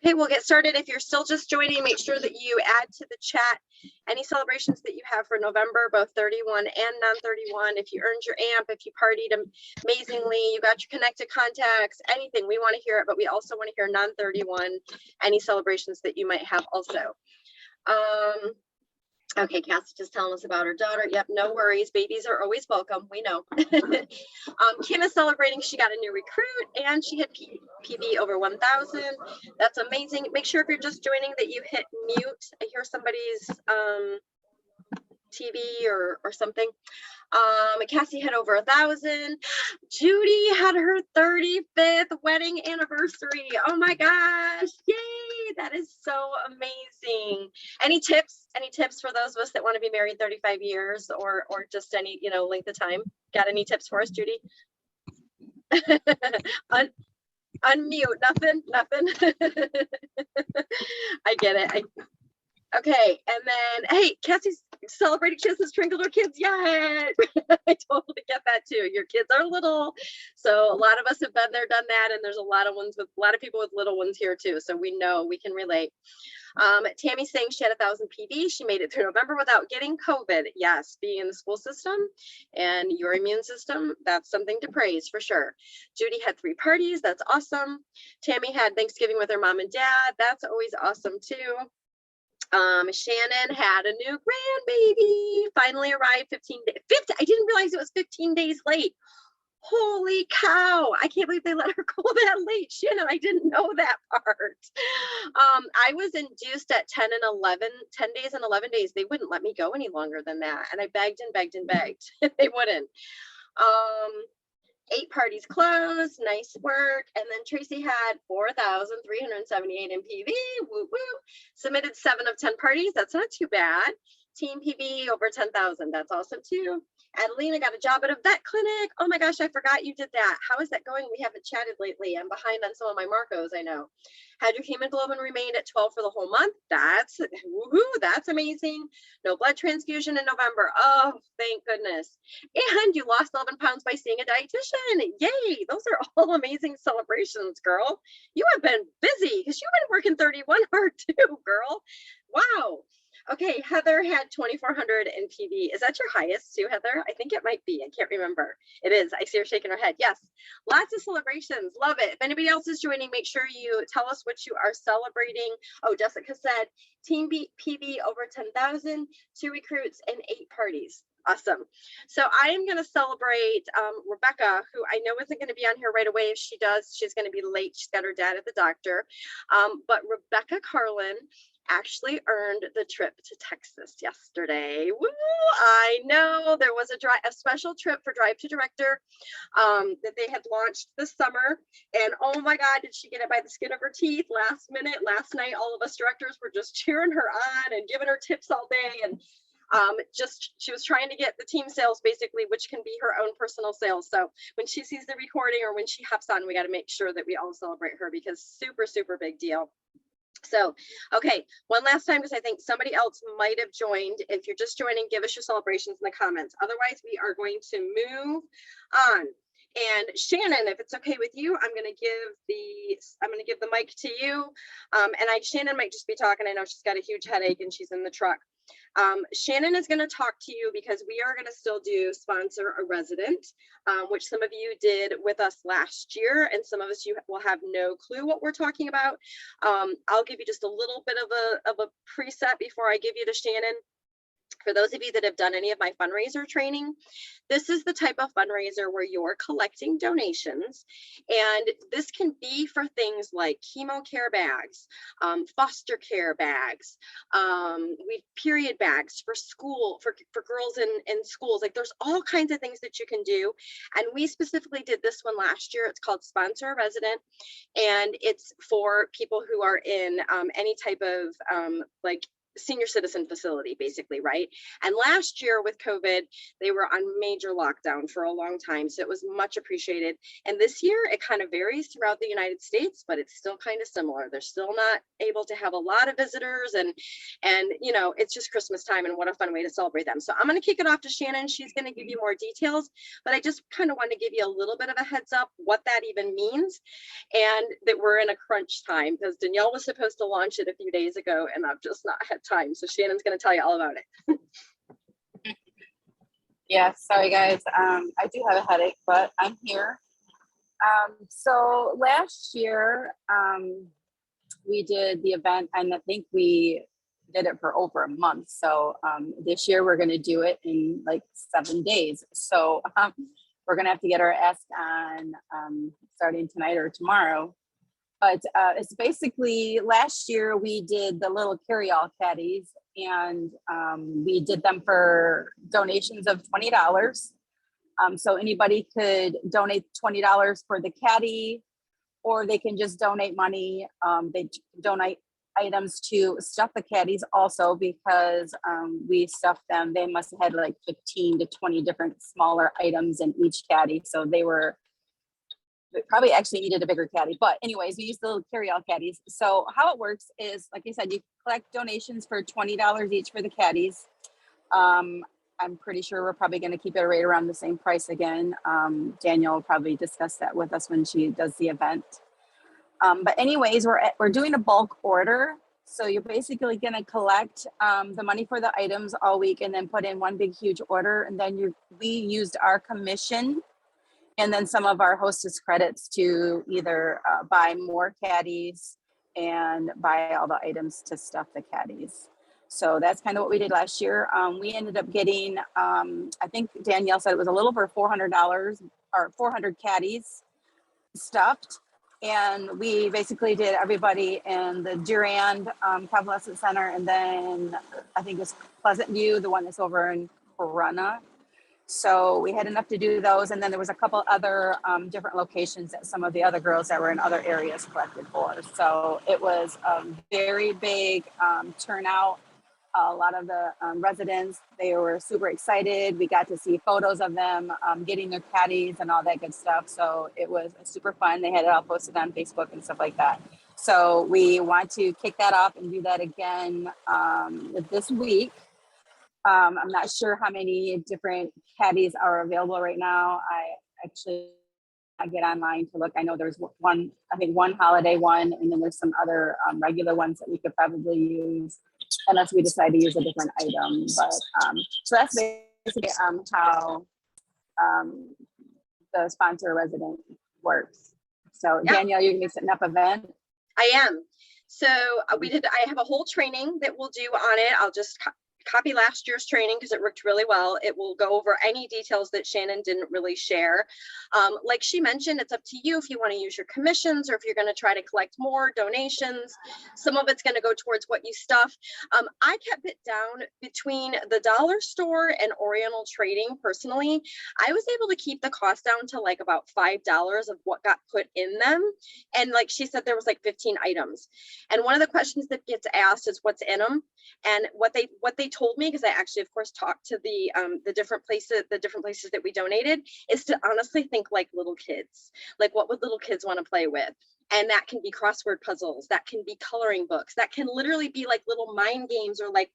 Okay, we'll get started. If you're still just joining, make sure that you add to the chat any celebrations that you have for November, both 31 and non-31. If you earned your AMP, if you partied amazingly, you got your connected contacts, anything, we want to hear it, but we also want to hear non-31, any celebrations that you might have also. Okay, Cass just telling us about her daughter. Yep, no worries. Babies are always welcome. We know. Kim is celebrating. She got a new recruit and she hit PB over 1,000. That's amazing. Make sure if you're just joining that you hit mute. I hear somebody's TV or something. Cassie had over 1,000. Judy had her 35th wedding anniversary. Oh my gosh. Yay. That is so amazing. Any tips for those of us that want to be married 35 years or just any, length of time? Got any tips for us, Judy? Unmute, nothing. I get it. Okay, and then, hey, Cassie's celebrating. She hasn't sprinkled her kids yet. I totally get that too. Your kids are little, so a lot of us have been there, done that, and there's a lot of people with little ones here too. So we know, we can relate. Tammy's saying she had 1,000 PB. She made it through November without getting COVID. Yes, being in the school system and your immune system, that's something to praise for sure. Judy had 3 parties. That's awesome. Tammy had Thanksgiving with her mom and dad. That's always awesome too. Shannon had a new grandbaby, finally arrived 15 days. I didn't realize it was 15 days late. Holy cow. I can't believe they let her go that late. Shannon, I didn't know that part. I was induced at 10 days and 11 days. They wouldn't let me go any longer than that. And I begged and begged and begged. They wouldn't. 8 parties closed, nice work. And then Tracy had 4,378 in PV, woo woo. Submitted 7 of 10 parties, that's not too bad. Team PV over 10,000, that's awesome too. Adelina got a job at a vet clinic. Oh my gosh, I forgot you did that. How is that going? We haven't chatted lately. I'm behind on some of my Marcos, I know. Had your hemoglobin remained at 12 for the whole month. That's woohoo, that's amazing. No blood transfusion in November. Oh, thank goodness. And you lost 11 pounds by seeing a dietitian. Yay, those are all amazing celebrations, girl. You have been busy because you've been working 31 hard too, girl. Wow. Okay, Heather had 2,400 in PB. Is that your highest too, Heather? I think it might be. I can't remember. It is. I see her shaking her head. Yes, lots of celebrations. Love it. If anybody else is joining, make sure you tell us what you are celebrating. Oh, Jessica said Team PB over 10,000, 2 recruits, and 8 parties. Awesome. So I am going to celebrate Rebecca, who I know isn't going to be on here right away. If she does, she's going to be late. She's got her dad at the doctor. But Rebecca Carlin actually earned the trip to Texas yesterday. Woo! I know there was a special trip for Drive to Director that they had launched this summer. And oh my God, did she get it by the skin of her teeth last minute? Last night, all of us directors were just cheering her on and giving her tips all day. And she was trying to get the team sales basically, which can be her own personal sales. So when she sees the recording or when she hops on, we got to make sure that we all celebrate her because super, super big deal. So, okay, one last time, because I think somebody else might have joined. If you're just joining, give us your celebrations in the comments. Otherwise, we are going to move on. And Shannon, if it's okay with you, I'm going to give the mic to you. Shannon might just be talking. I know she's got a huge headache and she's in the truck. Shannon is going to talk to you because we are going to still do sponsor a resident, which some of you did with us last year, and some of us you will have no clue what we're talking about. I'll give you just a little bit of a preset before I give you to Shannon. For those of you that have done any of my fundraiser training, this is the type of fundraiser where you're collecting donations. And this can be for things like chemo care bags, foster care bags, period bags for school, for girls in schools. Like there's all kinds of things that you can do. And we specifically did this one last year. It's called Sponsor a Resident. And it's for people who are in any type of senior citizen facility, basically, right? And last year with COVID, they were on major lockdown for a long time, so it was much appreciated. And this year, it kind of varies throughout the United States, but it's still kind of similar. They're still not able to have a lot of visitors, and you know, it's just Christmas time, and what a fun way to celebrate them. So I'm going to kick it off to Shannon. She's going to give you more details, but I just kind of want to give you a little bit of a heads up what that even means, and that we're in a crunch time because Danielle was supposed to launch it a few days ago, and I've just not had time. So Shannon's going to tell you all about it. Yeah, sorry guys. I do have a headache, but I'm here. So last year, we did the event, and I think we did it for over a month. So this year we're going to do it in like 7 days. So we're going to have to get our ask on starting tonight or tomorrow. But it's basically, last year we did the little carry-all caddies, and we did them for donations of $20. So anybody could donate $20 for the caddy, or they can just donate money. They donate items to stuff the caddies also, because we stuffed them. They must have had like 15 to 20 different smaller items in each caddy. So they probably actually needed a bigger caddy, but anyways, we used the little carry-all caddies. So how it works is, like I said, you collect donations for $20 each for the caddies. I'm pretty sure we're probably going to keep it right around the same price again. Danielle will probably discuss that with us when she does the event. But anyways, we're doing a bulk order. So you're basically going to collect the money for the items all week and then put in one big, huge order. And then we used our commission and then some of our hostess credits to either buy more caddies and buy all the items to stuff the caddies. So that's kind of what we did last year. We ended up getting, I think Danielle said it was a little over $400 or 400 caddies stuffed. And we basically did everybody in the Durand Convalescent Center, and then I think it was Pleasant View, the one that's over in Corona. So we had enough to do those. And then there was a couple other different locations that some of the other girls that were in other areas collected for. So it was a very big turnout. A lot of the residents, they were super excited. We got to see photos of them getting their caddies and all that good stuff. So it was super fun. They had it all posted on Facebook and stuff like that. So we want to kick that off and do that again this week. I'm not sure how many different caddies are available right now. I get online to look. I know there's one, I think one holiday one, and then there's some other regular ones that we could probably use unless we decide to use a different item. But so that's basically how the sponsor resident works. So yeah. Danielle, you're gonna be setting up an event? I am. So I have a whole training that we'll do on it. I'll just copy last year's training because it worked really well. It will go over any details that Shannon didn't really share. Like she mentioned, it's up to you if you want to use your commissions or if you're going to try to collect more donations. Some of it's going to go towards what you stuff. I kept it down between the dollar store and Oriental Trading. Personally, I was able to keep the cost down to like about $5 of what got put in them. And like she said, there was like 15 items. And one of the questions that gets asked is what's in them. And what they told me, because I actually, of course, talked to the different places that we donated, is to honestly think like little kids. Like, what would little kids want to play with? And that can be crossword puzzles, that can be coloring books, that can literally be like little mind games, or like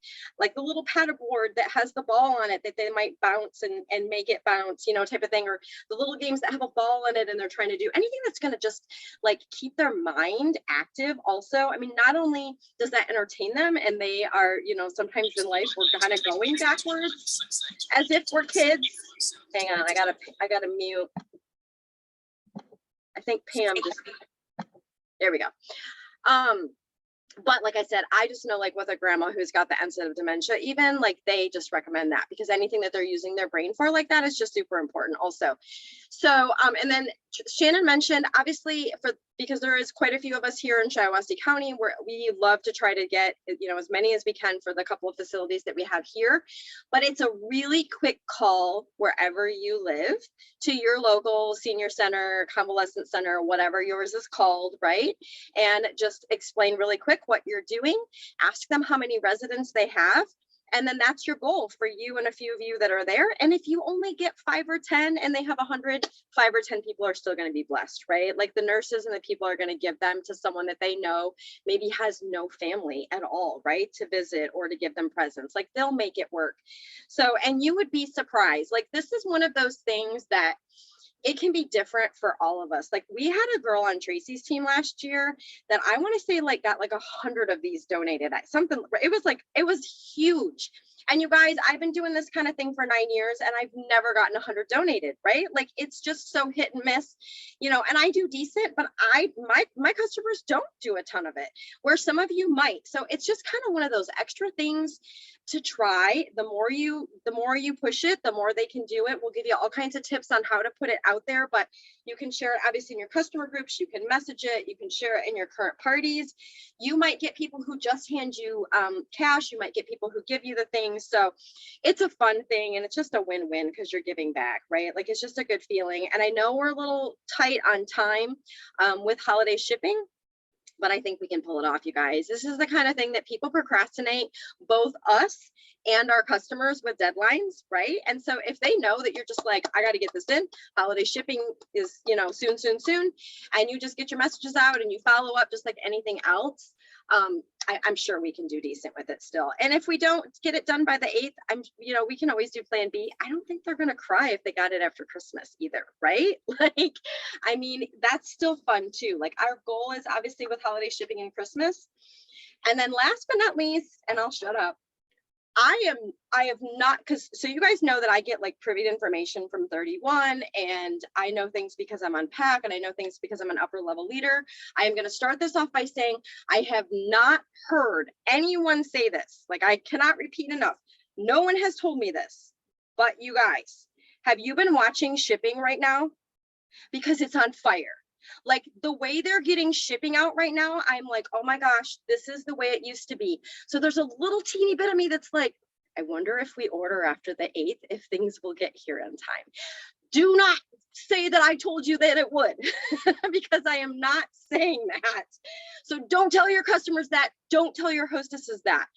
the little paddleboard that has the ball on it that they might bounce and make it bounce, you know, type of thing, or the little games that have a ball in it and they're trying to do anything that's going to just like keep their mind active. Also, I mean, not only does that entertain them, and they are, you know, sometimes in life we're kind of going backwards as if we're kids. Hang on, I gotta mute. I think Pam just. There we go. But like I said, I just know, like with a grandma who's got the onset of dementia, even like they just recommend that, because anything that they're using their brain for like that is just super important also. So, and then Shannon mentioned, obviously, because there is quite a few of us here in Shiawassee County, where we love to try to get, you know, as many as we can for the couple of facilities that we have here. But it's a really quick call wherever you live to your local senior center, convalescent center, whatever yours is called, right? And just explain really quick what you're doing, ask them how many residents they have. And then that's your goal for you and a few of you that are there. And if you only get 5 or 10 and they have 100, 5 or 10 people are still going to be blessed, right? Like the nurses and the people are going to give them to someone that they know maybe has no family at all, right? To visit or to give them presents. Like they'll make it work. So, and you would be surprised. Like this is one of those things that it can be different for all of us. Like we had a girl on Tracy's team last year that I want to say like got like 100 of these donated. Something, it was huge. And you guys, I've been doing this kind of thing for 9 years and I've never gotten 100 donated, right? Like it's just so hit and miss, you know, and I do decent, but my customers don't do a ton of it, where some of you might. So it's just kind of one of those extra things to try. The more you push it, the more they can do it. We'll give you all kinds of tips on how to put it out there, but you can share it obviously in your customer groups, you can message it, you can share it in your current parties. You might get people who just hand you cash, you might get people who give you the things. So it's a fun thing and it's just a win-win because you're giving back, right? Like it's just a good feeling. And I know we're a little tight on time with holiday shipping, but I think we can pull it off, you guys. This is the kind of thing that people procrastinate, both us and our customers with deadlines, right? And so if they know that you're just like, I got to get this in, holiday shipping is, you know, soon, and you just get your messages out and you follow up just like anything else, I'm sure we can do decent with it still. And if we don't get it done by the 8th, we can always do plan B. I don't think they're going to cry if they got it after Christmas either, right? Like, I mean, that's still fun too. Like our goal is obviously with holiday shipping and Christmas. And then last but not least, and I'll shut up, I have not, so you guys know that I get like privy to information from 31 and I know things because I'm on PAC and I know things because I'm an upper level leader. I am going to start this off by saying I have not heard anyone say this. Like I cannot repeat enough. No one has told me this, but you guys, have you been watching shipping right now? Because it's on fire. Like the way they're getting shipping out right now, I'm like, oh my gosh, this is the way it used to be. So there's a little teeny bit of me that's like, I wonder if we order after the 8th, if things will get here in time. Do not say that I told you that it would, because I am not saying that. So don't tell your customers that. Don't tell your hostesses that.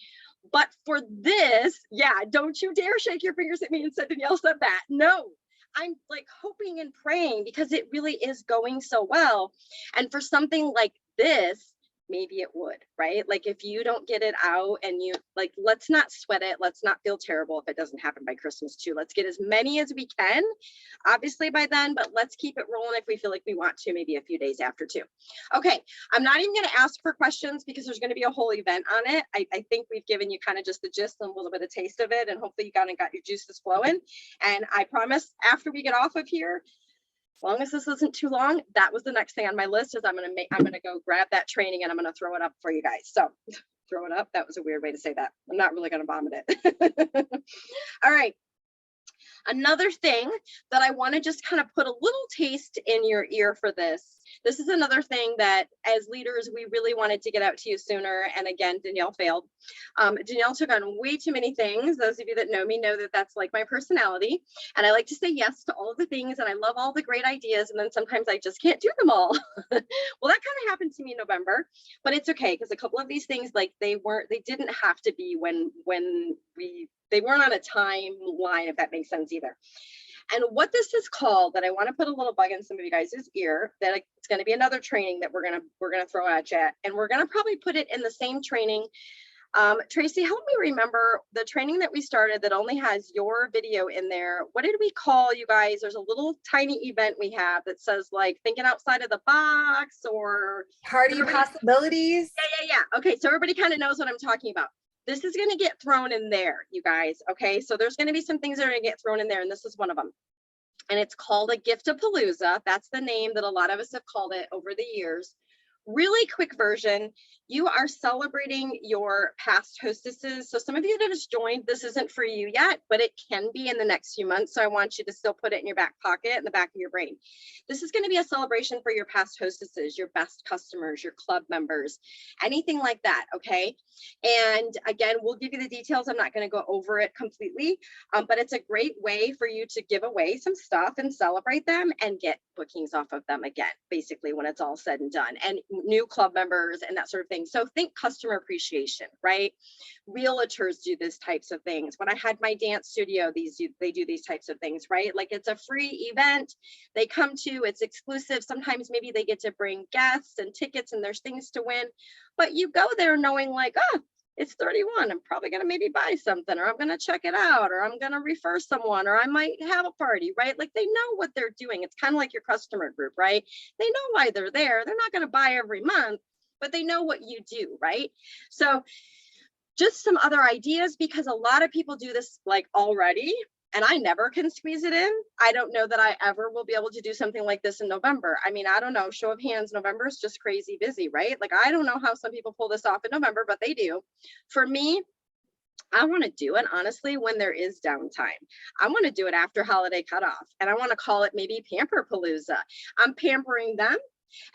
But for this, yeah, don't you dare shake your fingers at me and say Danielle said that. No. I'm like hoping and praying because it really is going so well. And for something like this, maybe it would, right? Like if you don't get it out and you like, let's not sweat it. Let's not feel terrible if it doesn't happen by Christmas too. Let's get as many as we can, obviously by then, but let's keep it rolling if we feel like we want to, maybe a few days after too. Okay, I'm not even going to ask for questions because there's going to be a whole event on it. I think we've given you kind of just the gist and a little bit of taste of it, and hopefully you kind of got your juices flowing. And I promise after we get off of here, as long as this isn't too long, that was the next thing on my list is I'm gonna go grab that training and I'm gonna throw it up for you guys. So throw it up. That was a weird way to say that. I'm not really gonna vomit it. All right. Another thing that I want to just kind of put a little taste in your ear for this. This is another thing that as leaders, we really wanted to get out to you sooner. And again, Danielle failed. Danielle took on way too many things. Those of you that know me know that that's like my personality. And I like to say yes to all of the things. And I love all the great ideas. And then sometimes I just can't do them all. Well, that kind of happened to me in November, but it's okay. Because a couple of these things, like they didn't have to be they weren't on a timeline, if that makes sense either. And what this is called, that I want to put a little bug in some of you guys' ear, that it's going to be another training that we're gonna throw at you, and we're gonna probably put it in the same training. Tracy, help me remember the training that we started that only has your video in there. What did we call, you guys? There's a little tiny event we have that says like thinking outside of the box or Party possibilities. Yeah. Okay, so everybody kind of knows what I'm talking about. This is going to get thrown in there, you guys. Okay, so there's going to be some things that are going to get thrown in there, and this is one of them. And it's called a Gift-a-Palooza. That's the name that a lot of us have called it over the years. Really quick version. You are celebrating your past hostesses. So some of you that just joined, this isn't for you yet, but it can be in the next few months. So I want you to still put it in your back pocket, in the back of your brain. This is going to be a celebration for your past hostesses, your best customers, your club members, anything like that. Okay. And again, we'll give you the details. I'm not going to go over it completely, but it's a great way for you to give away some stuff and celebrate them and get bookings off of them again, basically when it's all said and done. And new club members and that sort of thing. So think customer appreciation, right? Realtors do these types of things. When I had my dance studio, they do these types of things, right? Like it's a free event they come to, it's exclusive. Sometimes maybe they get to bring guests and tickets and there's things to win, but you go there knowing like, oh, it's 31. I'm probably going to maybe buy something, or I'm going to check it out, or I'm going to refer someone, or I might have a party, right? Like they know what they're doing. It's kind of like your customer group, right? They know why they're there. They're not going to buy every month, but they know what you do, right? So just some other ideas, because a lot of people do this like already, and I never can squeeze it in. I don't know that I ever will be able to do something like this in November. I mean, I don't know, show of hands, November is just crazy busy, right? Like, I don't know how some people pull this off in November, but they do. For me, I want to do it honestly when there is downtime. I want to do it after holiday cutoff, and I want to call it maybe Pamper Palooza. I'm pampering them,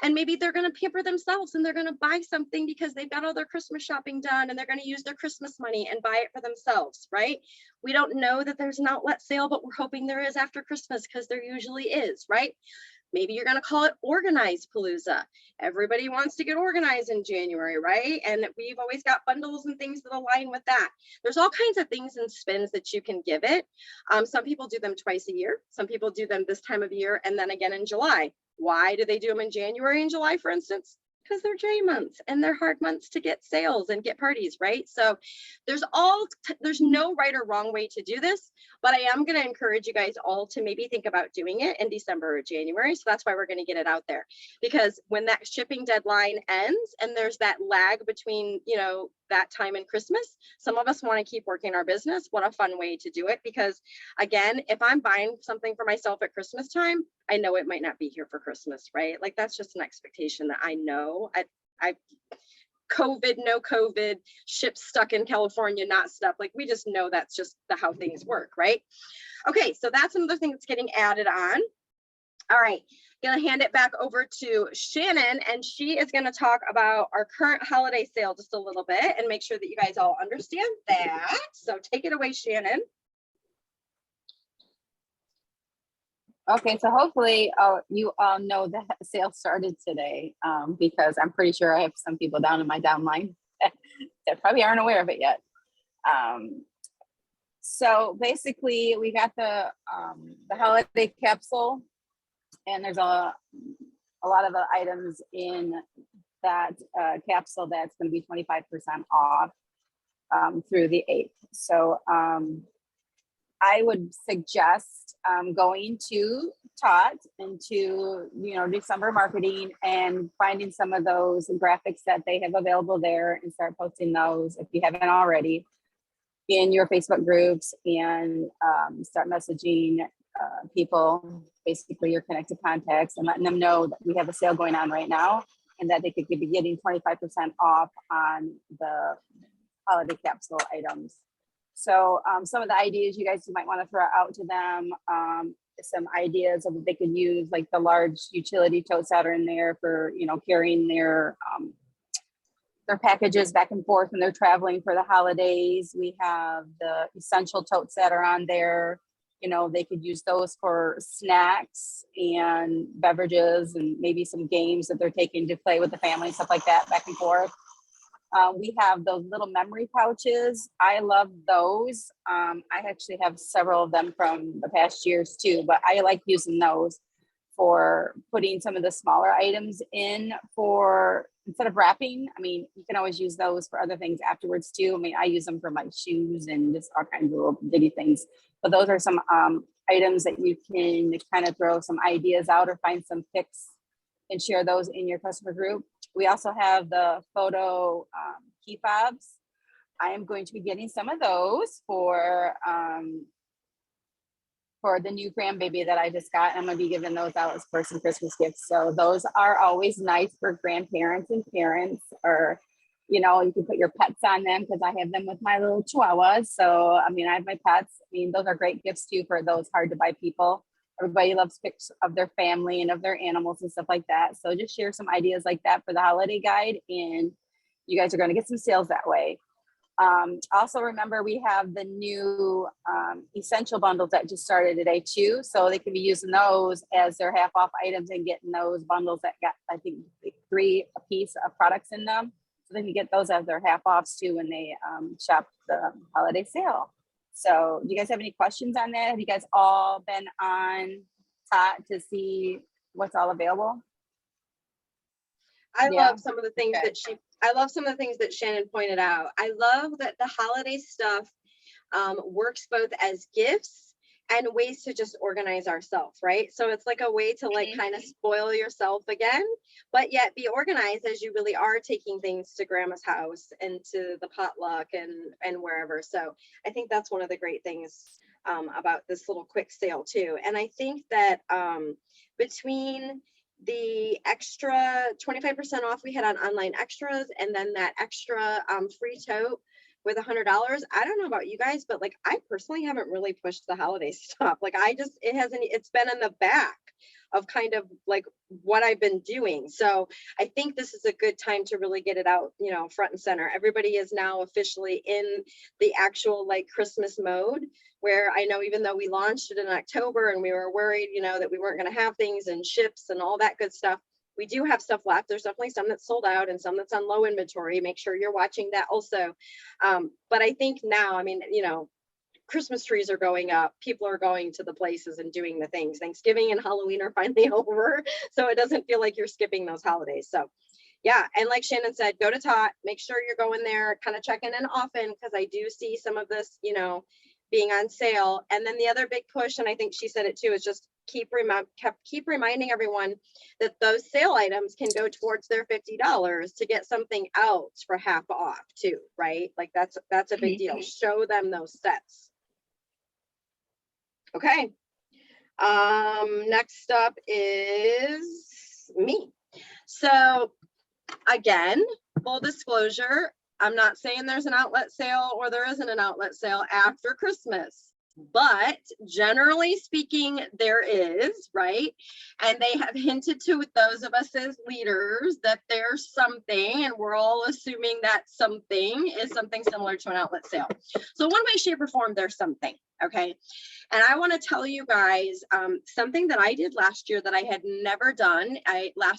and maybe they're going to pamper themselves and they're going to buy something because they've got all their Christmas shopping done, and they're going to use their Christmas money and buy it for themselves, right? We don't know that there's an outlet sale, but we're hoping there is after Christmas, because there usually is, right? Maybe you're going to call it Organized Palooza. Everybody wants to get organized in January, right? And we've always got bundles and things that align with that. There's all kinds of things and spins that you can give it. Some people do them twice a year. Some people do them this time of year and then again in July. Why do they do them in January and July, for instance? Because they're J months and they're hard months to get sales and get parties, right? So there's no right or wrong way to do this, but I am going to encourage you guys all to maybe think about doing it in December or January. So that's why we're going to get it out there, because when that shipping deadline ends and there's that lag between, that time and Christmas, some of us want to keep working our business. What a fun way to do it. Because again, if I'm buying something for myself at Christmas time, I know it might not be here for Christmas, right? Like that's just an expectation that I know. I COVID, no COVID, ships stuck in California, not stuck. Like we just know that's just how things work, right? Okay, so that's another thing that's getting added on. All right, gonna hand it back over to Shannon, and she is gonna talk about our current holiday sale just a little bit and make sure that you guys all understand that. So take it away, Shannon. Okay, so hopefully you all know that sale started today, because I'm pretty sure I have some people down in my downline that probably aren't aware of it yet. So basically, we got the holiday capsule, and there's a lot of the items in that capsule that's going to be 25% off through the 8th. So I would suggest going to Tot into December marketing and finding some of those graphics that they have available there and start posting those if you haven't already in your Facebook groups, and start messaging people, basically your connected contacts, and letting them know that we have a sale going on right now and that they could be getting 25% off on the holiday capsule items. So some of the ideas you guys might want to throw out to them, some ideas of what they could use, like the large utility totes that are in there for, carrying their packages back and forth when they're traveling for the holidays. We have the essential totes that are on there. They could use those for snacks and beverages and maybe some games that they're taking to play with the family, stuff like that, back and forth. We have those little memory pouches. I love those. I actually have several of them from the past years too, but I like using those for putting some of the smaller items in for, instead of wrapping. I mean, you can always use those for other things afterwards too. I mean, I use them for my shoes and just all kinds of little bitty things. But those are some items that you can kind of throw some ideas out or find some pics and share those in your customer group. We also have the photo Key Fobs. I am going to be getting some of those for the new grandbaby that I just got. I'm going to be giving those out as for some Christmas gifts. So those are always nice for grandparents and parents, or, you can put your pets on them, because I have them with my little chihuahuas. So, I mean, I have my pets. I mean, those are great gifts too for those hard to buy people. Everybody loves pics of their family and of their animals and stuff like that. So just share some ideas like that for the holiday guide, and you guys are going to get some sales that way. Also remember, we have the new essential bundles that just started today too. So they can be using those as their half off items and getting those bundles that got, I think, 3 a piece of products in them. So they can get those as their half offs too when they shop the holiday sale. So do you guys have any questions on that? Have you guys all been on Tot to see what's all available? I Yeah. love some of the things Okay. that I love some of the things that Shannon pointed out. I love that the holiday stuff works both as gifts and ways to just organize ourselves, right? So it's like a way to like kind of spoil yourself again, but yet be organized as you really are taking things to grandma's house and to the potluck and wherever. So I think that's one of the great things about this little quick sale too. And I think that between the extra 25% off we had on online extras and then that extra free tote with $100. I don't know about you guys, but like I personally haven't really pushed the holiday stuff. Like it's been in the back of kind of like what I've been doing. So I think this is a good time to really get it out, you know, front and center. Everybody is now officially in the actual like Christmas mode, where I know even though we launched it in October and we were worried, you know, that we weren't going to have things and ships and all that good stuff, we do have stuff left. There's definitely some that's sold out and some that's on low inventory. Make sure you're watching that also. But I think now, I mean, you know, Christmas trees are going up. People are going to the places and doing the things. Thanksgiving and Halloween are finally over. So it doesn't feel like you're skipping those holidays. So yeah. And like Shannon said, go to Tot, make sure you're going there, kind of checking in often, because I do see some of this, you know, being on sale. And then the other big push, and I think she said it too, is just keep reminding everyone that those sale items can go towards their $50 to get something else for half off too, right? Like that's a big deal. Show them those sets. Okay. Next up is me. So again, full disclosure, I'm not saying there's an outlet sale or there isn't an outlet sale after Christmas, but generally speaking, there is, right? And they have hinted to those of us as leaders that there's something, and we're all assuming that something is something similar to an outlet sale. So one way, shape, or form, there's something, okay? And I want to tell you guys something that I did last year that I had never done.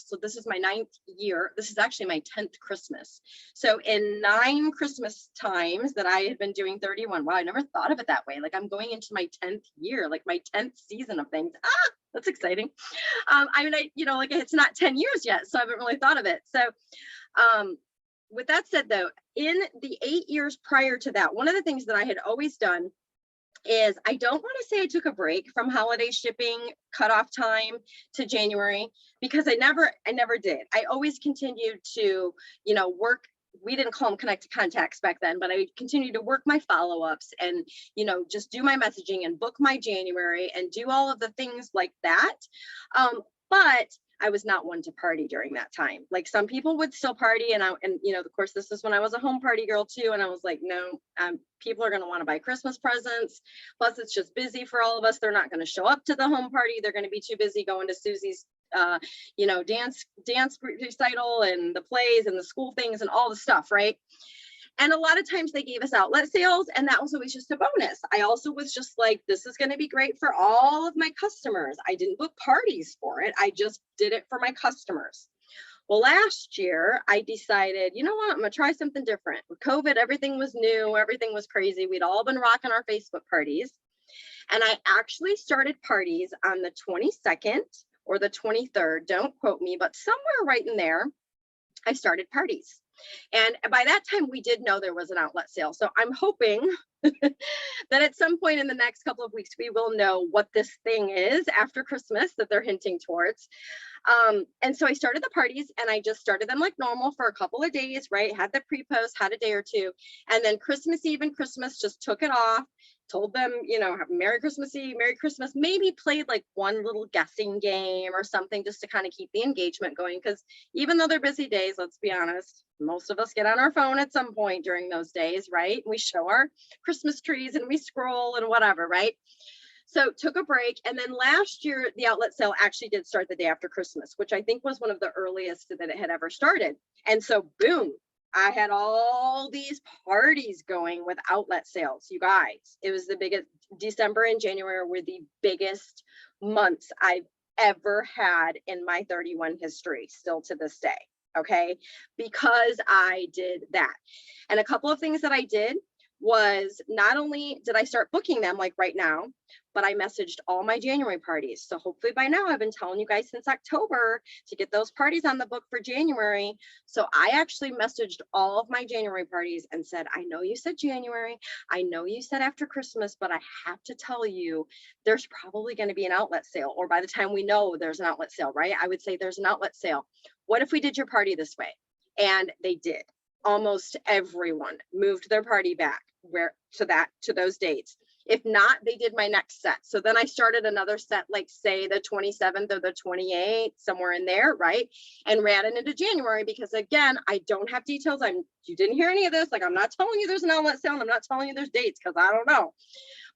So this is my 9th year. This is actually my 10th Christmas. So in 9 Christmas times that I had been doing 31, wow, I never thought of it that way. Like I'm going into my 10th year, like my 10th season of things. That's exciting. I mean, like it's not 10 years yet, so I haven't really thought of it. So with that said though, in the 8 years prior to that, one of the things that I had always done is I don't want to say I took a break from holiday shipping cutoff time to January, because I never did. I always continued to, you know, work. We didn't call them connected contacts back then, but I continued to work my follow-ups and, you know, just do my messaging and book my January and do all of the things like that. But I was not one to party during that time. Like some people would still party, and you know, of course, this is when I was a home party girl too. And I was like, no, people are going to want to buy Christmas presents. Plus, it's just busy for all of us. They're not going to show up to the home party. They're going to be too busy going to Susie's, you know, dance recital and the plays and the school things and all the stuff, right? And a lot of times they gave us outlet sales, and that was always just a bonus. I also was just like, this is going to be great for all of my customers. I didn't book parties for it. I just did it for my customers. Well, last year I decided, you know what, I'm going to try something different. With COVID, everything was new. Everything was crazy. We'd all been rocking our Facebook parties. And I actually started parties on the 22nd or the 23rd. Don't quote me, but somewhere right in there, I started parties. And by that time, we did know there was an outlet sale. So I'm hoping that at some point in the next couple of weeks, we will know what this thing is after Christmas that they're hinting towards. And so I started the parties, and I just started them like normal for a couple of days, right? Had the pre-post, had a day or two. And then Christmas Eve and Christmas just took it off. Told them, you know, have Merry Christmas Eve, Merry Christmas, maybe played like one little guessing game or something just to kind of keep the engagement going. Because even though they're busy days, let's be honest, most of us get on our phone at some point during those days, right? We show our Christmas trees and we scroll and whatever, right? So took a break. And then last year, the outlet sale actually did start the day after Christmas, which I think was one of the earliest that it had ever started. And so boom, I had all these parties going with outlet sales, you guys. It was the biggest. December and January were the biggest months I've ever had in my 31 history, still to this day. okay, because I did that. And a couple of things that I did was not only did I start booking them like right now, but I messaged all my January parties. So hopefully by now I've been telling you guys since October to get those parties on the book for January. So I actually messaged all of my January parties and said, I know you said January, I know you said after Christmas, but I have to tell you, there's probably going to be an outlet sale, or by the time we know there's an outlet sale, right? I would say there's an outlet sale. What if we did your party this way? And they did. Almost everyone moved their party back to those dates. If not, they did my next set. So then I started another set, like say the 27th or the 28th, somewhere in there, right? And ran it into January because again, I don't have details. You didn't hear any of this. Like I'm not telling you there's an outlet sale. I'm not telling you there's dates because I don't know.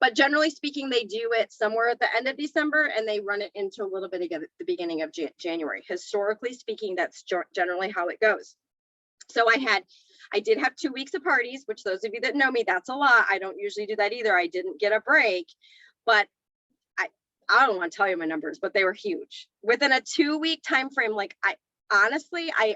But generally speaking, they do it somewhere at the end of December and they run it into a little bit at the beginning of January. Historically speaking, that's generally how it goes. So I did have 2 weeks of parties, which those of you that know me, that's a lot. I don't usually do that either. I didn't get a break, but I don't want to tell you my numbers, but they were huge. Within a 2-week time frame, like honestly, I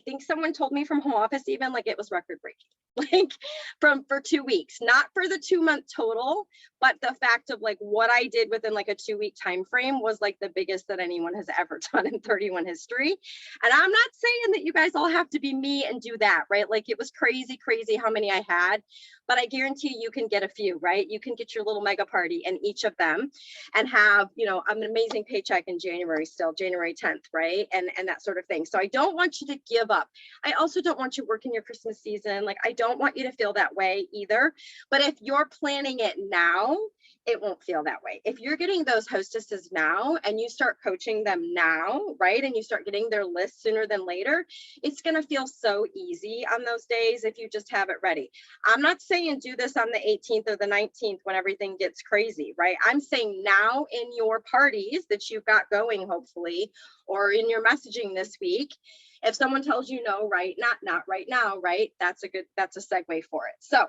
think someone told me from home office even like it was record breaking. Like for 2 weeks, not for the 2-month total, but the fact of like what I did within like a 2-week time frame was like the biggest that anyone has ever done in 31 history. And I'm not saying that you guys all have to be me and do that, right? Like it was crazy how many I had, but I guarantee you can get a few, right? You can get your little mega party in each of them and have, you know, an amazing paycheck in January still, January 10th, right? And that sort of thing. So I don't want you to give up. I also don't want you working your Christmas season. Like I don't want you to feel that way either. But if you're planning it now, it won't feel that way. If you're getting those hostesses now and you start coaching them now, right? And you start getting their list sooner than later, it's going to feel so easy on those days if you just have it ready. I'm not saying do this on the 18th or the 19th when everything gets crazy, right? I'm saying now in your parties that you've got going, hopefully, or in your messaging this week, if someone tells you no, right, not right now, right? That's a segue for it. So,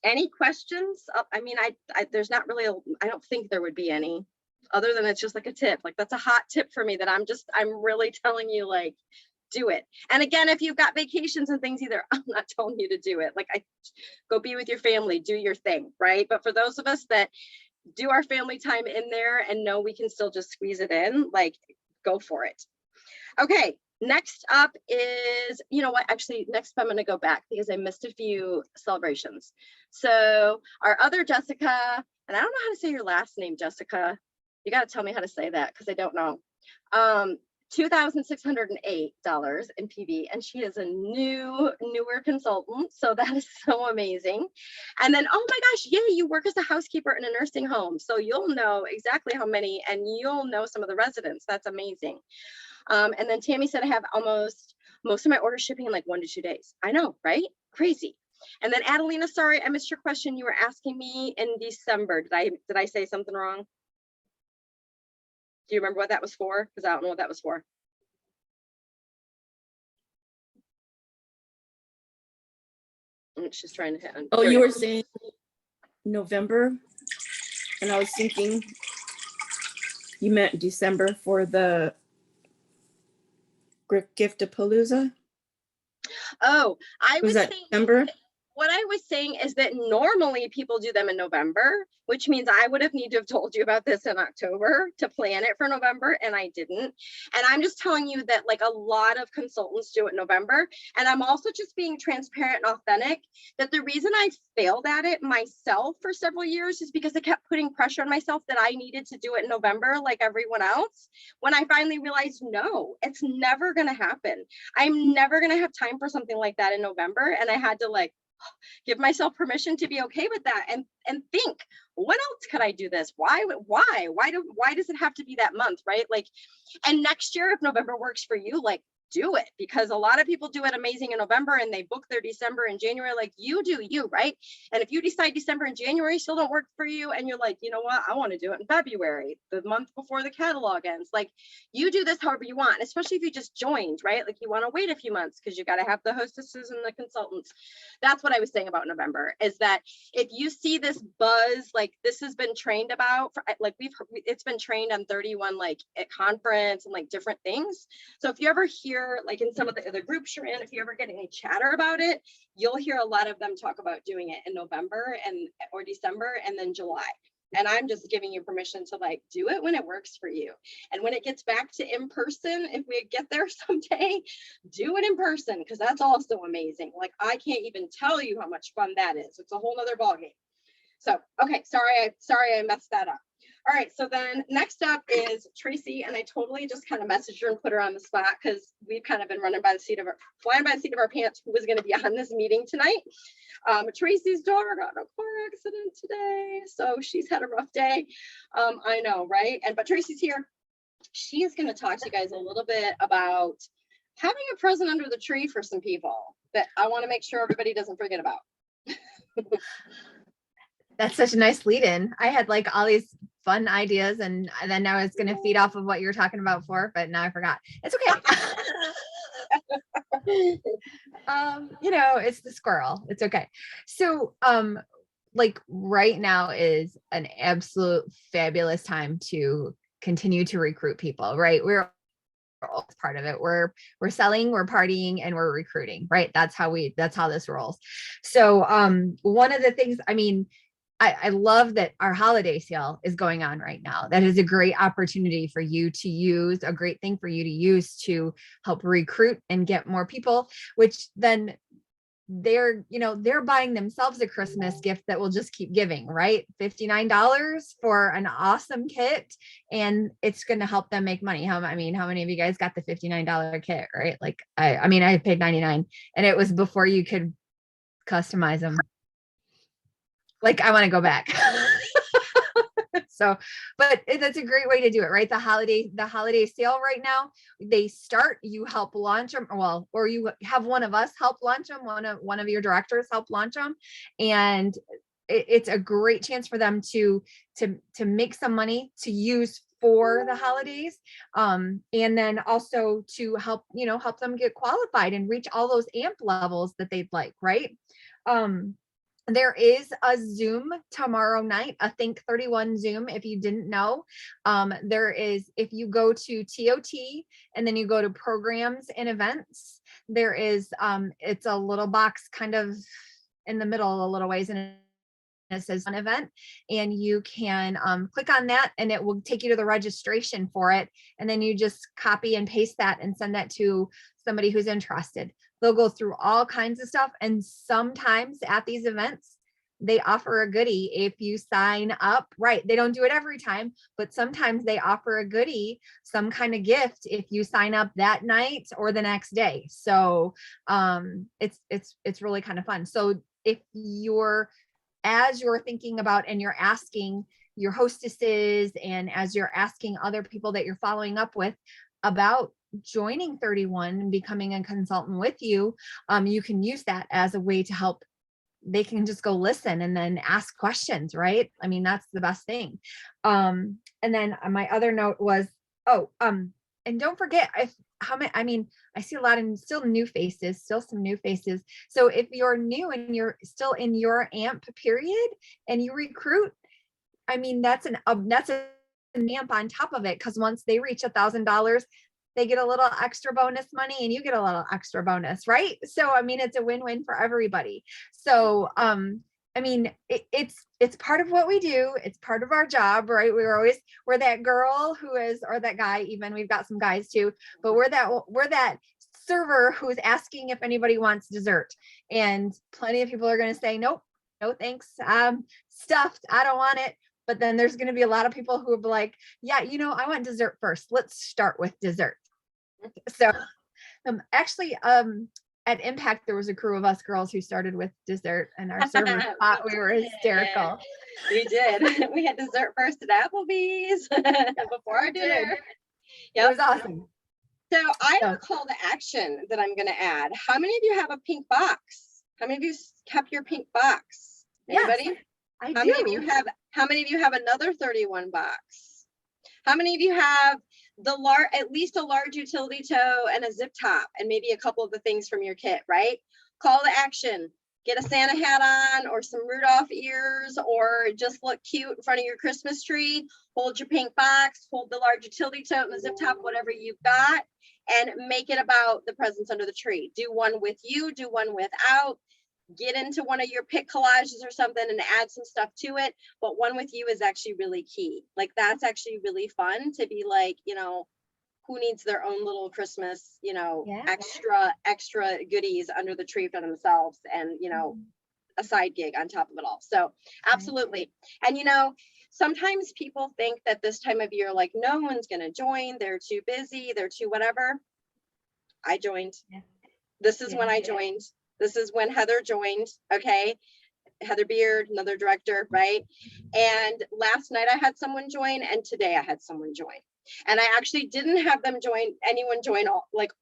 any questions? I mean, there's not really, I don't think there would be any, other than it's just like a tip. Like that's a hot tip for me that I'm really telling you, like, do it. And again, if you've got vacations and things, either I'm not telling you to do it. Like go be with your family, do your thing, right? But for those of us that do our family time in there and know we can still just squeeze it in, like go for it. Okay. Next up is, you know what, actually next I'm going to go back because I missed a few celebrations. So our other Jessica, and I don't know how to say your last name, Jessica. You got to tell me how to say that because I don't know. $2,608 in PV, and she is a newer consultant. So that is so amazing. And then, oh my gosh, yay, you work as a housekeeper in a nursing home. So you'll know exactly how many, and you'll know some of the residents. That's amazing. And then Tammy said I have almost most of my orders shipping in like 1 to 2 days. I know, right? Crazy. And then Adelina, sorry, I missed your question. You were asking me in December. Did I say something wrong? Do you remember what that was for? Because I don't know what that was for. I'm just trying to hit on. Oh, you were saying November, and I was thinking you meant December for the Gift-a-Palooza. Oh, I was that saying December? what I was saying is that normally people do them in November, which means I would have needed to have told you about this in October to plan it for November, and I didn't. And I'm just telling you that like a lot of consultants do it in November. And I'm also just being transparent and authentic that the reason I failed at it myself for several years is because I kept putting pressure on myself that I needed to do it in November like everyone else. When I finally realized, no, it's never going to happen. I'm never going to have time for something like that in November. And I had to like give myself permission to be okay with that and think, what else could I do this? Why does it have to be that month, right? Like, and next year, if November works for you, like do it, because a lot of people do it amazing in November and they book their December and January. Like, you do you, right? And if you decide December and January still don't work for you, and you're like, you know what, I want to do it in February, the month before the catalog ends, like, you do this however you want, especially if you just joined, right? Like, you want to wait a few months because you got to have the hostesses and the consultants. That's what I was saying about November, is that if you see this buzz, like this has been trained about, for, like it's been trained on 31, like at conference and like different things. So if you ever hear, like in some of the groups you're in, if you ever get any chatter about it, you'll hear a lot of them talk about doing it in November or December and then July. And I'm just giving you permission to like do it when it works for you. And when it gets back to in person, if we get there someday, do it in person, because that's also amazing. Like, I can't even tell you how much fun that is. It's a whole nother ballgame. So, okay, sorry I messed that up. All right, so then next up is Tracy, and I totally just kind of messaged her and put her on the spot because we've kind of been flying by the seat of our pants who was going to be on this meeting tonight. Tracy's daughter got in a car accident today, so she's had a rough day. I know, right? But Tracy's here. She is going to talk to you guys a little bit about having a present under the tree for some people that I want to make sure everybody doesn't forget about. That's such a nice lead in. I had like all these fun ideas and then I was going to feed off of what you were talking about before, but now I forgot. It's okay. It's the squirrel. It's okay. So, like right now is an absolute fabulous time to continue to recruit people, right? We're all part of it. We're selling, we're partying, and we're recruiting, right? That's how this rolls. So, one of the things, I love that our holiday sale is going on right now. That is a great opportunity for you to use, a great thing for you to use to help recruit and get more people, which then they're buying themselves a Christmas gift that will just keep giving, right? $59 for an awesome kit, and it's going to help them make money. How many of you guys got the $59 kit, right? Like, I paid $99 and it was before you could customize them. Like, I want to go back. So, but that's a great way to do it, right? The holiday sale right now, you help launch them, or you have one of us help launch them, one of your directors help launch them. And it's a great chance for them to make some money to use for the holidays. And then also to help them get qualified and reach all those AMP levels that they'd like, right? There is a Zoom tomorrow night, a Think 31 Zoom. If you didn't know, there is, if you go to TOT and then you go to programs and events, there is, it's a little box kind of in the middle a little ways, and it says an event, and you can click on that and it will take you to the registration for it. And then you just copy and paste that and send that to somebody who's interested. They'll go through all kinds of stuff. And sometimes at these events, they offer a goodie if you sign up, right? They don't do it every time, but sometimes they offer a goodie, some kind of gift if you sign up that night or the next day. So it's really kind of fun. So as you're thinking about and you're asking your hostesses and as you're asking other people that you're following up with about joining 31 and becoming a consultant with you, you can use that as a way to help. They can just go listen and then ask questions, right? That's the best thing. And then my other note was, and don't forget, I see a lot of still some new faces. So if you're new and you're still in your AMP period and you recruit, that's an AMP on top of it. Cause once they reach $1,000, they get a little extra bonus money and you get a little extra bonus, right? So, it's a win-win for everybody. So, it's part of what we do. It's part of our job, right? We're that girl or that guy, even we've got some guys too, but we're that server who's asking if anybody wants dessert. And plenty of people are going to say, nope, no, thanks. Stuffed. I don't want it. But then there's going to be a lot of people who will be like, yeah, I want dessert first. Let's start with dessert. So actually, at Impact, there was a crew of us girls who started with dessert, and our servers thought we were hysterical. We did. We had dessert first at Applebee's before our dinner. It was awesome. So I have So- a call to action that I'm going to add. How many of you have a pink box? How many of you kept your pink box? Yes, Anybody? I How many of you do. have, how many of you have another 31 box? How many of you have at least a large utility tow and a zip top and maybe a couple of the things from your kit, right? Call to action. Get a Santa hat on or some Rudolph ears, or just look cute in front of your Christmas tree. Hold your pink box, hold the large utility tote and the zip top, whatever you've got, and make it about the presents under the tree. Do one with you, do one without. Get into one of your pick collages or something and add some stuff to it. But one with you is actually really key. Like, that's actually really fun to be like, you know, who needs their own little Christmas, you know, Yeah. extra goodies under the tree for themselves, and, you know, a side gig on top of it all. So absolutely. And, you know, sometimes people think that this time of year, like, no one's going to join. They're too busy. They're too whatever. I joined. Yeah. This is Yeah. when I joined. This is when Heather joined. Okay. Heather Beard, another director, right? And last night I had someone join, and today I had someone join. And I actually didn't have anyone join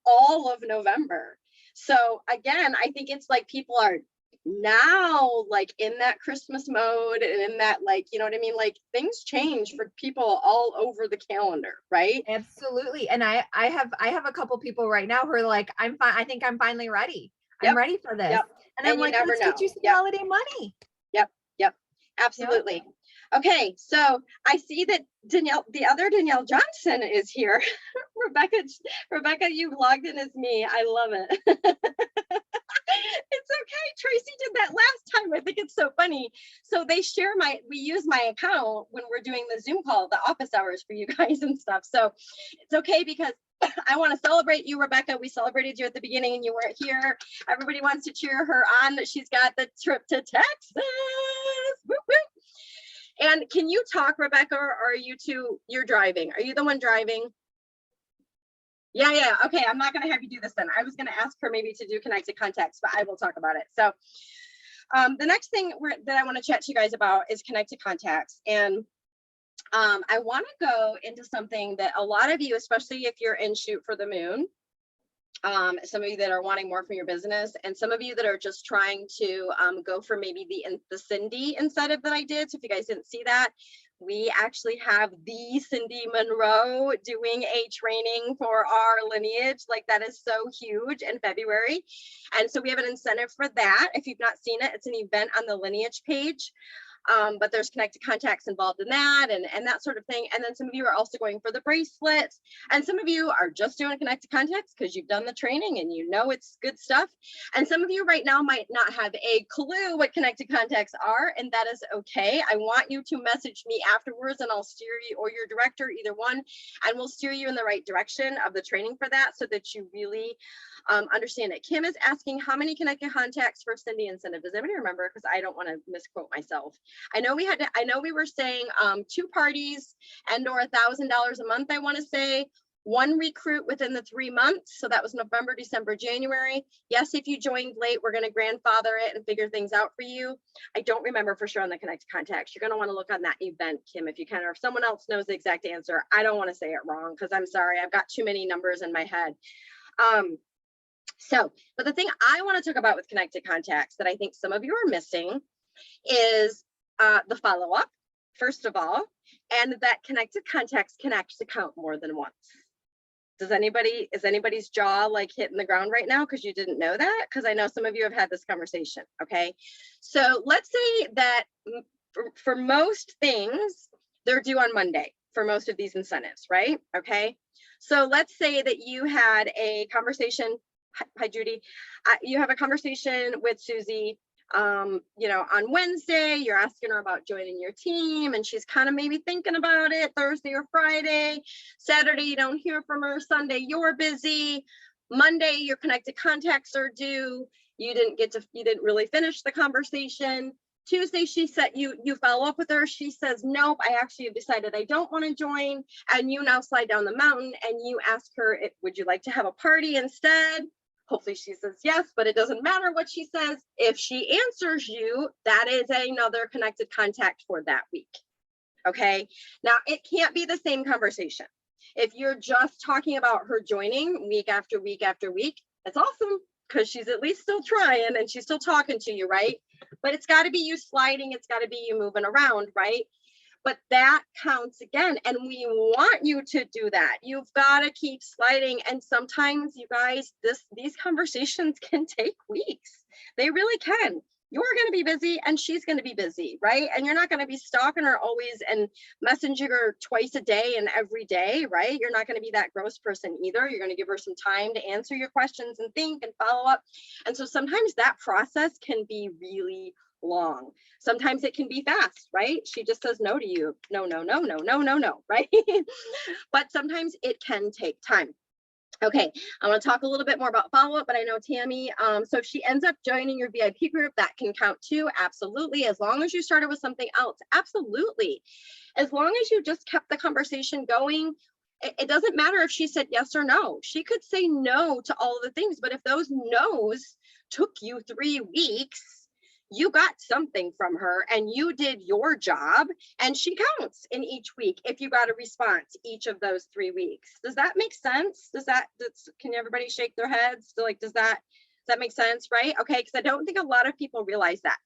all of November. So again, I think it's like people are now like in that Christmas mode and in that, like, you know what I mean? Like, things change for people all over the calendar, right? Absolutely. And I have a couple people right now who are like, I'm fine. I think I'm finally ready. I'm Yep. ready for this. Yep. And I'm And you like, never let's know. get you some Yep. holiday money. Yep, absolutely. Okay, so I see that the other Danielle Johnson is here. Rebecca, you logged in as me. I love it. It's okay. Tracy did that last time. I think it's so funny. So we use my account when we're doing the Zoom call, the office hours for you guys and stuff. So it's okay, because I want to celebrate you, Rebecca. We celebrated you at the beginning and you weren't here. Everybody wants to cheer her on that she's got the trip to Texas. Woo, woo. And can you talk, Rebecca, or are you you're driving? Are you the one driving? Yeah. Okay, I'm not going to have you do this then. I was going to ask her maybe to do connected contacts, but I will talk about it. So the next thing that I want to chat to you guys about is connected contacts. And I want to go into something that a lot of you, especially if you're in Shoot for the Moon, some of you that are wanting more from your business, and some of you that are just trying to go for maybe the Cindy incentive that I did. So if you guys didn't see that, we actually have the Cindy Monroe doing a training for our lineage. Like, that is so huge in February. And so we have an incentive for that. If you've not seen it, it's an event on the lineage page. But there's connected contacts involved in that and that sort of thing. And then some of you are also going for the bracelets, and some of you are just doing connected contacts because you've done the training and you know it's good stuff. And some of you right now might not have a clue what connected contacts are, and that is okay. I want you to message me afterwards and I'll steer you, or your director, either one, and we'll steer you in the right direction of the training for that, so that you really understand it. Kim is asking, how many connected contacts for Cindy incentive? Does anybody remember? Because I don't want to misquote myself. I know we were saying 2 parties and or $1,000 a month. I want to say 1 recruit within the 3 months. So that was November, December, January. Yes, if you joined late, we're going to grandfather it and figure things out for you. I don't remember for sure on the connected contacts. You're going to want to look on that event, Kim, if you can, or if someone else knows the exact answer. I don't want to say it wrong because I'm sorry. I've got too many numbers in my head. But the thing I want to talk about with connected contacts that I think some of you are missing is the follow-up, first of all, and that connected contacts can actually count more than once. Is anybody's jaw like hitting the ground right now because you didn't know that? Because I know some of you have had this conversation. Okay, so let's say that for most things, they're due on Monday for most of these incentives, right? Okay, so let's say that you had a conversation. Hi, Judy. You have a conversation with Susie, you know, on Wednesday. You're asking her about joining your team, and she's kind of maybe thinking about it Thursday or Friday. Saturday, you don't hear from her. Sunday, you're busy. Monday, your connected contacts are due. You didn't really finish the conversation. Tuesday, she said you follow up with her. She says, nope, I actually have decided I don't want to join. And you now slide down the mountain and you ask her, would you like to have a party instead? Hopefully she says yes, but it doesn't matter what she says. If she answers you, that is another connected contact for that week. Okay, now it can't be the same conversation. If you're just talking about her joining week after week after week, that's awesome, because she's at least still trying and she's still talking to you, right? But it's got to be you sliding. It's got to be you moving around, right? But that counts again. And we want you to do that. You've got to keep sliding. And sometimes, you guys, these conversations can take weeks. They really can. You're going to be busy and she's going to be busy, right? And you're not going to be stalking her always and messaging her twice a day and every day, right? You're not going to be that gross person either. You're going to give her some time to answer your questions and think and follow up. And so sometimes that process can be really long. Sometimes it can be fast, right? She just says no to you. No, no, no, no, no, no, no, right? But sometimes it can take time. Okay, I want to talk a little bit more about follow-up, but I know Tammy, so if she ends up joining your VIP group, that can count too, absolutely. As long as you started with something else, absolutely. As long as you just kept the conversation going, it doesn't matter if she said yes or no. She could say no to all of the things, but if those no's took you 3 weeks, you got something from her and you did your job, and she counts in each week if you got a response each of those 3 weeks. Does that make sense? Can everybody shake their heads? Like, does that make sense, right? Okay, because I don't think a lot of people realize that.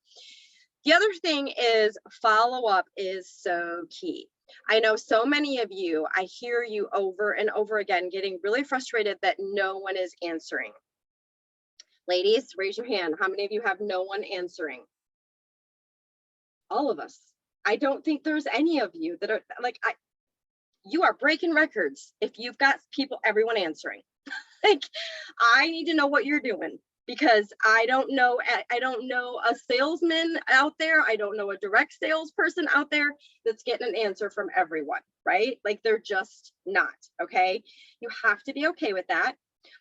The other thing is follow-up is so key. I know so many of you, I hear you over and over again getting really frustrated that no one is answering. Ladies, raise your hand. How many of you have no one answering? All of us. I don't think there's any of you that are like, you are breaking records if you've got everyone answering. Like, I need to know what you're doing, because I don't know a salesman out there. I don't know a direct salesperson out there that's getting an answer from everyone, right? Like, they're just not, okay? You have to be okay with that.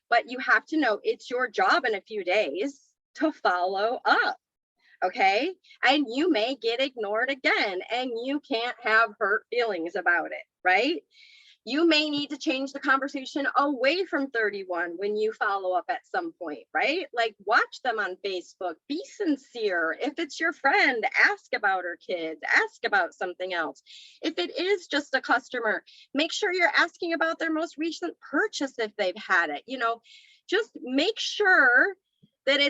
But you have to know it's your job in a few days to follow up, okay? And you may get ignored again, and you can't have hurt feelings about it, right? You may need to change the conversation away from 31 when you follow up at some point, right? Like, watch them on Facebook, be sincere. If it's your friend, ask about her kids, ask about something else. If it is just a customer, make sure you're asking about their most recent purchase if they've had it. You know, just make sure that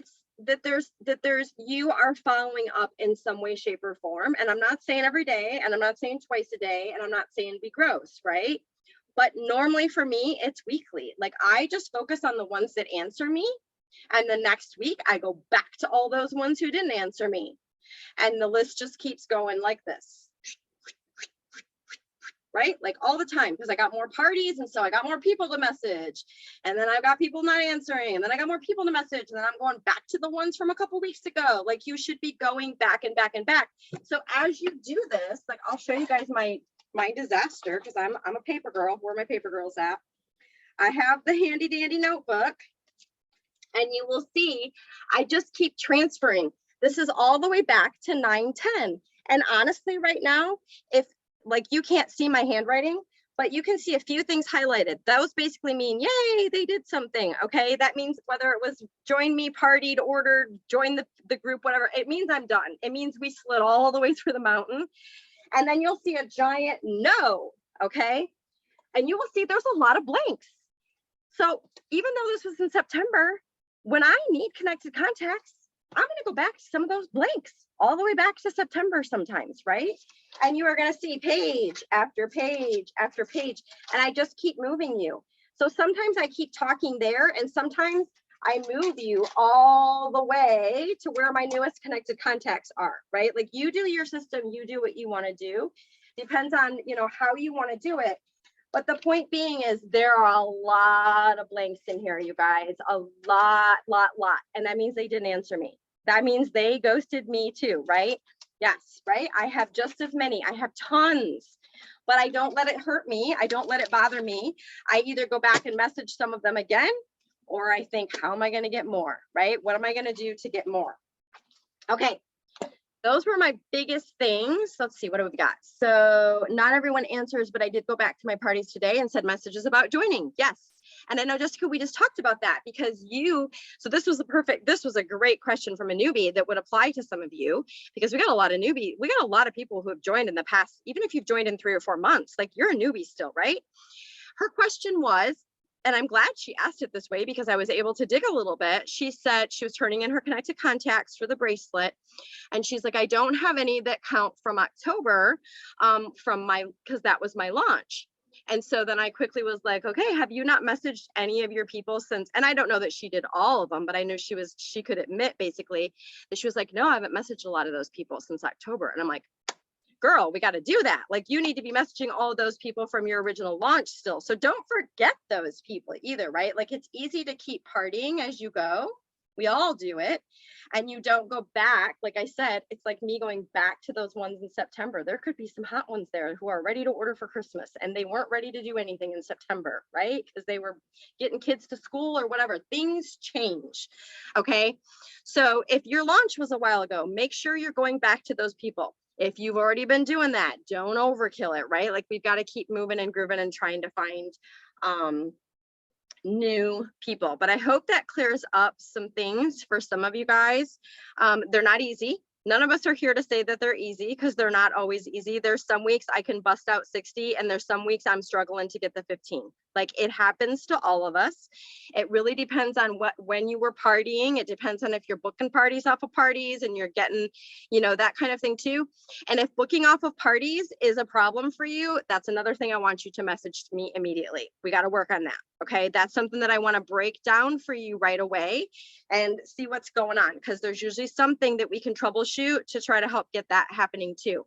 you are following up in some way, shape, or form. And I'm not saying every day, and I'm not saying twice a day, and I'm not saying be gross, right? But normally for me, it's weekly. Like, I just focus on the ones that answer me. And the next week I go back to all those ones who didn't answer me. And the list just keeps going like this, right? Like, all the time, because I got more parties. And so I got more people to message. And then I've got people not answering. And then I got more people to message. And then I'm going back to the ones from a couple weeks ago. Like, you should be going back and back and back. So as you do this, like, I'll show you guys my disaster, because I'm a paper girl. Where are my paper girls at? I have the handy dandy notebook, and you will see I just keep transferring. This is all the way back to 9/10. And honestly, right now, if, like, you can't see my handwriting, but you can see a few things highlighted. Those basically mean, yay, they did something. Okay, that means whether it was join me, partied, ordered, join the group, whatever, it means I'm done. It means we slid all the way through the mountain. And then you'll see a giant no, okay? And you will see there's a lot of blanks. So even though this was in September, when I need connected contacts, I'm gonna go back to some of those blanks, all the way back to September sometimes, right? And you are gonna see page after page after page, and I just keep moving you. So sometimes I keep talking there, and sometimes I move you all the way to where my newest connected contacts are, right? Like, you do your system, you do what you want to do. Depends on, you know, how you want to do it. But the point being is there are a lot of blanks in here, you guys, a lot. And that means they didn't answer me. That means they ghosted me too, right? Yes, right? I have just as many. I have tons, but I don't let it hurt me. I don't let it bother me. I either go back and message some of them again, or I think, how am I going to get more, right? What am I going to do to get more? Okay, those were my biggest things. Let's see, what do we got? So not everyone answers, but I did go back to my parties today and said messages about joining. Yes. And I know, Jessica, we just talked about that because so this was a great question from a newbie that would apply to some of you, because we got a lot of people who have joined in the past, even if you've joined in 3 or 4 months, like, you're a newbie still, right? Her question was, and I'm glad she asked it this way because I was able to dig a little bit. She said she was turning in her connected contacts for the bracelet. And she's like, I don't have any that count from October because that was my launch. And so then I quickly was like, okay, have you not messaged any of your people since? And I don't know that she did all of them, but I know she could admit basically that she was like, no, I haven't messaged a lot of those people since October. And I'm like, girl, we got to do that. Like, you need to be messaging all of those people from your original launch still. So don't forget those people either, right? Like, it's easy to keep partying as you go. We all do it. And you don't go back. Like I said, it's like me going back to those ones in September. There could be some hot ones there who are ready to order for Christmas and they weren't ready to do anything in September, right? Because they were getting kids to school or whatever. Things change. Okay. So if your launch was a while ago, make sure you're going back to those people. If you've already been doing that, don't overkill it, right? Like, we've got to keep moving and grooving and trying to find new people. But I hope that clears up some things for some of you guys. They're not easy. None of us are here to say that they're easy because they're not always easy. There's some weeks I can bust out 60 and there's some weeks I'm struggling to get the 15. Like, it happens to all of us. It really depends on when you were partying. It depends on if you're booking parties off of parties and you're getting, that kind of thing too. And if booking off of parties is a problem for you, that's another thing I want you to message me immediately. We got to work on that. Okay. That's something that I want to break down for you right away and see what's going on, because there's usually something that we can troubleshoot to try to help get that happening too.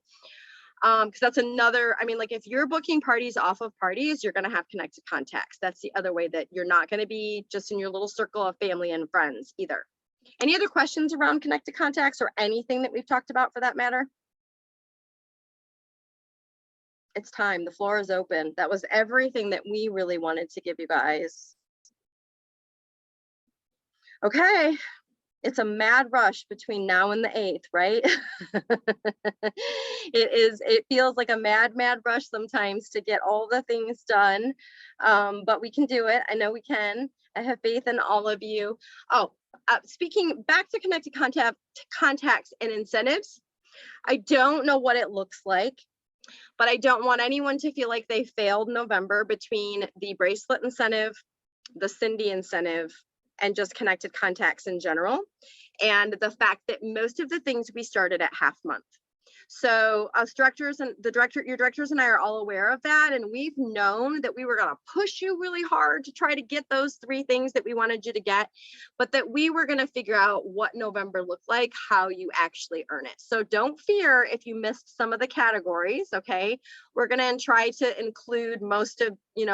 Because that's another, like, if you're booking parties off of parties, you're going to have connected contacts. That's the other way that you're not going to be just in your little circle of family and friends either. Any other questions around connected contacts or anything that we've talked about for that matter? It's time. The floor is open. That was everything that we really wanted to give you guys. Okay. It's a mad rush between now and the 8th, right? It feels like a mad rush sometimes to get all the things done. But we can do it. I know we can. I have faith in all of you. Oh, speaking back to connected contacts and incentives. I don't know what it looks like, but I don't want anyone to feel like they failed November between the bracelet incentive, the Cindy incentive, and just connected contacts in general, and the fact that most of the things we started at half month. So us directors and your directors and I are all aware of that. And we've known that we were going to push you really hard to try to get those 3 things that we wanted you to get, but that we were going to figure out what November looked like, how you actually earn it. So don't fear if you missed some of the categories. Okay. We're going to try to include most of you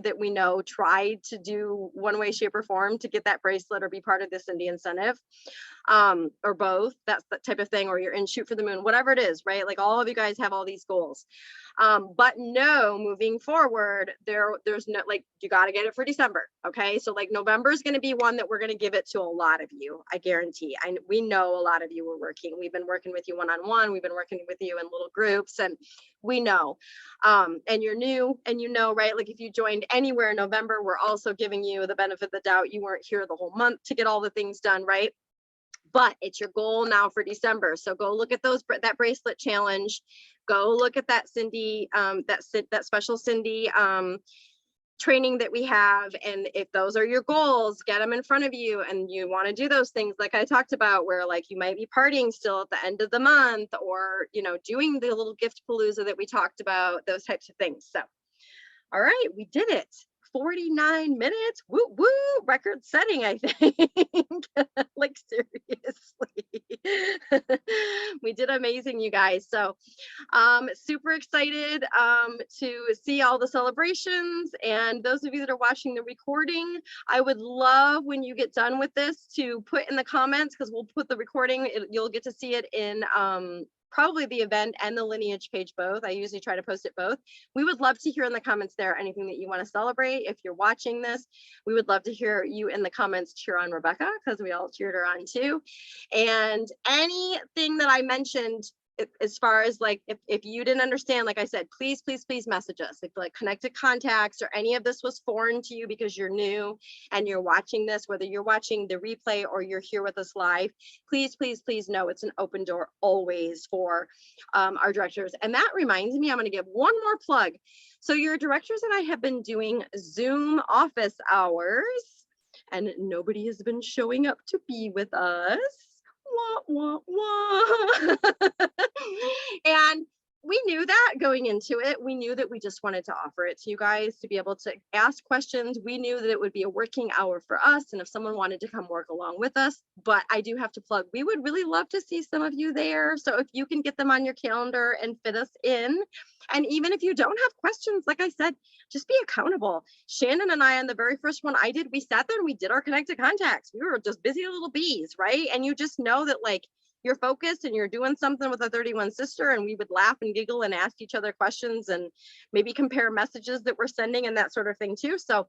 that we know tried to do one way, shape, or form to get that bracelet or be part of this Indie incentive. Or both, that's the type of thing, or you're in Shoot for the Moon, whatever it is, right? Like, all of you guys have all these goals. But no, moving forward, there's no, like, you got to get it for December. Okay. So like, November is going to be one that we're going to give it to a lot of you. I guarantee. We know a lot of you were working. We've been working with you one-on-one. We've been working with you in little groups, and we know, and you're new and right? Like, if you joined anywhere in November, we're also giving you the benefit of the doubt. You weren't here the whole month to get all the things done, right? But it's your goal now for December. So go look at that bracelet challenge. Go look at that Cindy, that special Cindy training that we have. And if those are your goals, get them in front of you. And you want to do those things like I talked about, where like you might be partying still at the end of the month, or, doing the little gift palooza that we talked about, those types of things. So, all right, we did it. 49 minutes, woo woo, record setting, I think. Like, seriously. We did amazing, you guys. So super excited to see all the celebrations. And those of you that are watching the recording, I would love, when you get done with this, to put in the comments, because we'll put the recording, you'll get to see it in probably the event and the lineage page both. I usually try to post it both. We would love to hear in the comments there anything that you want to celebrate. If you're watching this, we would love to hear you in the comments cheer on Rebecca, because we all cheered her on too. And anything that I mentioned as far as like, if you didn't understand, like I said, please message us. If like connected contacts or any of this was foreign to you because you're new and you're watching this, whether you're watching the replay or you're here with us live, please know it's an open door always for our directors. And that reminds me, I'm going to give one more plug. So your directors and I have been doing Zoom office hours, and nobody has been showing up to be with us. Wah, wah, wah. And we knew that going into it. We knew that we just wanted to offer it to you guys to be able to ask questions. We knew that it would be a working hour for us, and if someone wanted to come work along with us. But I do have to plug, we would really love to see some of you there. So if you can get them on your calendar and fit us in, and even if you don't have questions, like I said, just be accountable. Shannon and I, on the very first one I did, we sat there and we did our connected contacts. We were just busy little bees, right? And you just know that like you're focused and you're doing something with a 31 sister, and we would laugh and giggle and ask each other questions and maybe compare messages that we're sending and that sort of thing too. So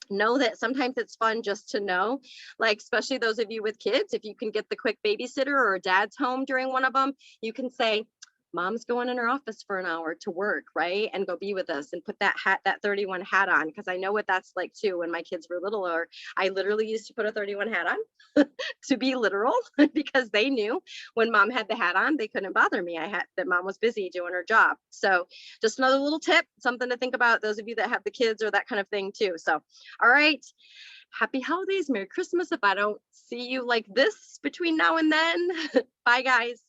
know that sometimes it's fun just to know, like, especially those of you with kids, if you can get the quick babysitter or dad's home during one of them, you can say, Mom's going in her office for an hour to work, right? And go be with us and put that hat, that 31 hat on. Cause I know what that's like too. When my kids were littler, I literally used to put a 31 hat on to be literal because they knew when mom had the hat on, they couldn't bother me. I had that mom was busy doing her job. So just another little tip, something to think about, those of you that have the kids or that kind of thing too. So, all right. Happy holidays. Merry Christmas. If I don't see you like this between now and then, bye guys.